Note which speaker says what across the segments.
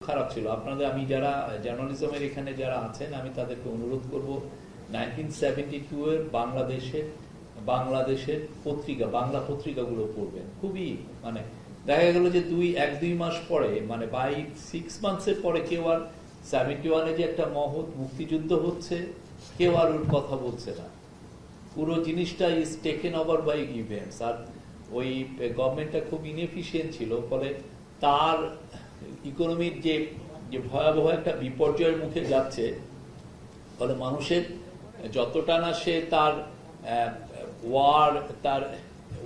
Speaker 1: খারাপ ছিল। আপনাদের আমি যারা জার্নালিজমের এখানে যারা আছেন আমি তাদেরকে অনুরোধ করব 1972 এর বাংলাদেশের পত্রিকা বাংলা পত্রিকাগুলো পড়বেন। খুবই মানে দেখা গেল যে এক দুই মাস পরে মানে বাই 6 মান্থসের পরে কেউ আর 71-এ যে একটা মহৎ মুক্তিযুদ্ধ হচ্ছে কেউ আর ওর কথা বলছে না। পুরো জিনিসটা is taken over by events. আর ওই গভর্নমেন্টটা খুব ইনএফিশিয়েন্ট ছিল, ফলে তার ইকোনমির যে ভয়াবহ একটা বিপর্যয়ের মুখে যাচ্ছে, ফলে মানুষের যতটা না সে তার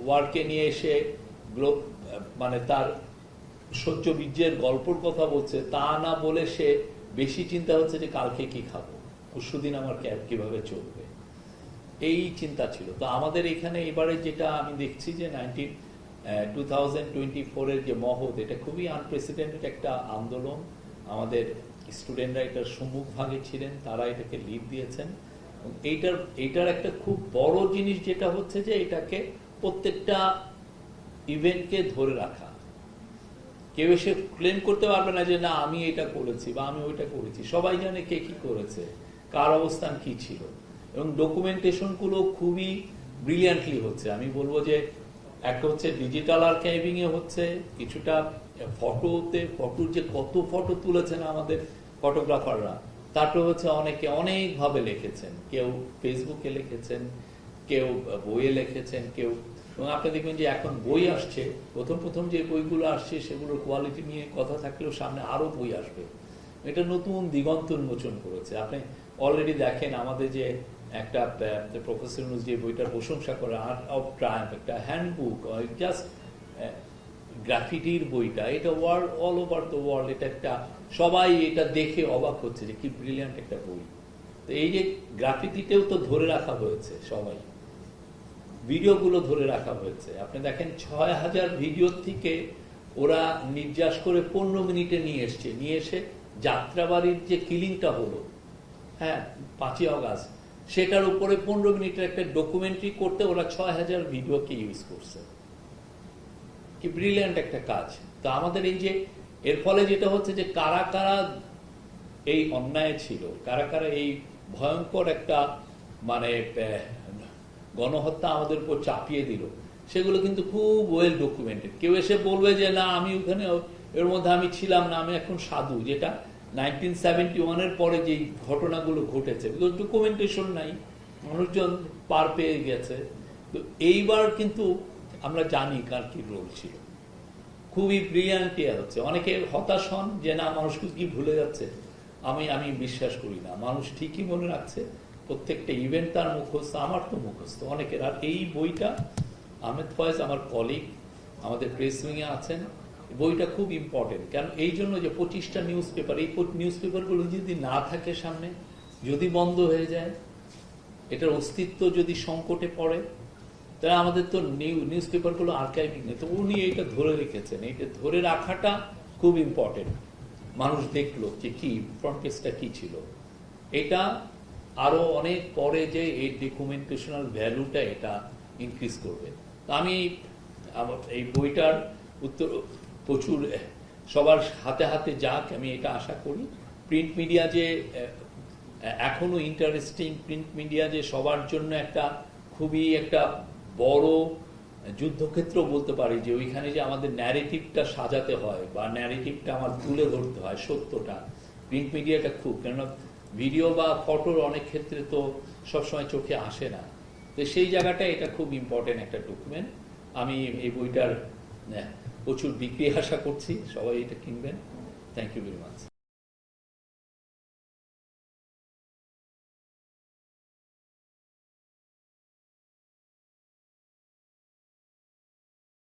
Speaker 1: ওয়ারকে নিয়ে এসে মানে তার সহ্য বীর্যের গল্পর কথা বলছে, তা না বলে সে বেশি চিন্তা হচ্ছে যে কালকে কি খাবো, পরশুদিন আমার ক্যাব কিভাবে চলবে, এই চিন্তা ছিল। তো আমাদের এখানে এবারে যেটা আমি দেখছি যে 2024-এর যে মহৎ, এটা খুবই আনপ্রেসিডেন্টেড একটা আন্দোলন। আমাদের স্টুডেন্টরা এটার সম্মুখ ভাগে ছিলেন, তারা এটাকে লিড দিয়েছেন। এইটার একটা খুব বড় জিনিস যেটা হচ্ছে যে এটাকে প্রত্যেকটা ইভেন্টকে ধরে রাখা। কেউ এসে ক্লেম করতে পারবে না যে না আমি এটা করেছি বা আমি ওইটা করেছি। সবাই জানে কে কি করেছে, কার অবস্থান কি ছিল, এবং ডকুমেন্টেশন গুলো খুবই ব্রিলিয়ান্টলি হচ্ছে। আমি বলবো যে একটা হচ্ছে ডিজিটাল আর্কাইভিং এ হচ্ছে, কিছুটা ফটোর যে কত ফটো তুলেছেন আমাদের ফটোগ্রাফাররা, তারপরে হচ্ছে অনেকে অনেকভাবে লিখেছেন, কেউ ফেসবুকে লিখেছেন, কেউ বইয়ে লিখেছেন, কেউ, এবং আপনি দেখবেন যে এখন বই আসছে, প্রথম যে বইগুলো আসছে সেগুলোর কোয়ালিটি নিয়ে কথা থাকলেও সামনে আরো বই আসবে। এটা নতুন দিগন্ত উন্মোচন করেছে। আপনি অলরেডি দেখেন আমাদের যে একটা প্রফেসর ইউনূস যে বইটার প্রশংসা করে, আর্ট অফ ট্রায়াম্ফ, একটা হ্যান্ডবুক, জাস্ট গ্রাফিটির বইটা, এটা world all over the world, এটা একটা সবাই এটা দেখে অবাক হচ্ছে যে কি ব্রিলিয়ান্ট একটা বই। তো এই যে গ্রাফিটিতেও তো ধরে রাখা হয়েছে, সবাই ভিডিওগুলো ধরে রাখা হয়েছে। আপনি দেখেন 6000 ভিডিও থেকে ওরা নির্যাস করে 15 মিনিটে নিয়ে এসে যাত্রাবাড়ির যে কিলিংটা হলো, হ্যাঁ 5ই অগাস্ট, সেটার উপরে 15 মিনিটের একটা ডকুমেন্টারি করতে ওরা 6000 ভিডিওকে ইউজ করছে। কি ব্রিলিয়ান্ট একটা কাজ। তো আমাদের এই যে এর ফলে যেটা হচ্ছে যে কারা কারা এই অন্যায় ছিল, কারা কারা এই ভয়ঙ্কর একটা মানে গণহত্যা আমাদের উপর চাপিয়ে দিল, সেগুলো কিন্তু খুব ওয়েল ডকুমেন্টেড। কেউ এসে বলবে যে না আমি ওখানে এর মধ্যে আমি ছিলাম না, আমি এখন সাধু, যেটা 1971-এর পরে যে ঘটনাগুলো ঘটেছে, বিকজ ডকুমেন্টেশন নাই, মানুষজন পার পেয়ে গেছে। তো এইবার কিন্তু আমরা জানি কার কি রোল ছিল। খুবই ব্রিলিয়ান্ট হচ্ছে। অনেকে হতাশ হন যে না মানুষ কি ভুলে যাচ্ছে। আমি বিশ্বাস করি না, মানুষ ঠিকই মনে রাখছে। প্রত্যেকটা ইভেন্ট তার মুখস্থ, আমার তো মুখস্থ অনেকের। আর এই বইটা আহমেদ ফয়েজ আমার কলিগ, আমাদের প্রেস উইংয়ে আছেন, বইটা খুব ইম্পর্টেন্ট। কারণ এই জন্য যে 25টা নিউজ পেপার, এই নিউজ পেপারগুলো যদি না থাকে সামনে, যদি বন্ধ হয়ে যায়, এটার অস্তিত্ব যদি সংকটে পড়ে, তাহলে আমাদের তো নিউজ পেপারগুলো আর্কাইভিং নেই। তো উনি এইটা ধরে রেখেছেন, এইটা ধরে রাখাটা খুব ইম্পর্টেন্ট। মানুষ দেখলো যে কি ফ্রন্ট পেজটা কি ছিল। এটা আরো অনেক পরে যে এই ডকুমেন্টেশনাল ভ্যালুটা এটা ইনক্রিজ করবে। তো আমি এই বইটার উত্তর প্রচুর সবার হাতে হাতে যাক, আমি এটা আশা করি। প্রিন্ট মিডিয়া যে এখনো ইন্টারেস্টিং, প্রিন্ট মিডিয়া যে সবার জন্য একটা খুবই একটা বড় যুদ্ধক্ষেত্র বলতে পারি, যে ওইখানে যে আমাদের ন্যারেটিভটা সাজাতে হয় বা ন্যারেটিভটা আমার তুলে ধরতে হয় সত্যটা, প্রিন্ট মিডিয়াটা খুব, কেননা ভিডিও বা ফটোর অনেক ক্ষেত্রে তো সবসময় চোখে আসে না। তো সেই জায়গাটা এটা খুব ইম্পর্টেন্ট একটা ডকুমেন্ট। আমি এই বইটার প্রচুর বিক্রি আশা করছি, সবাই এটা কিনবেন। Thank you very much.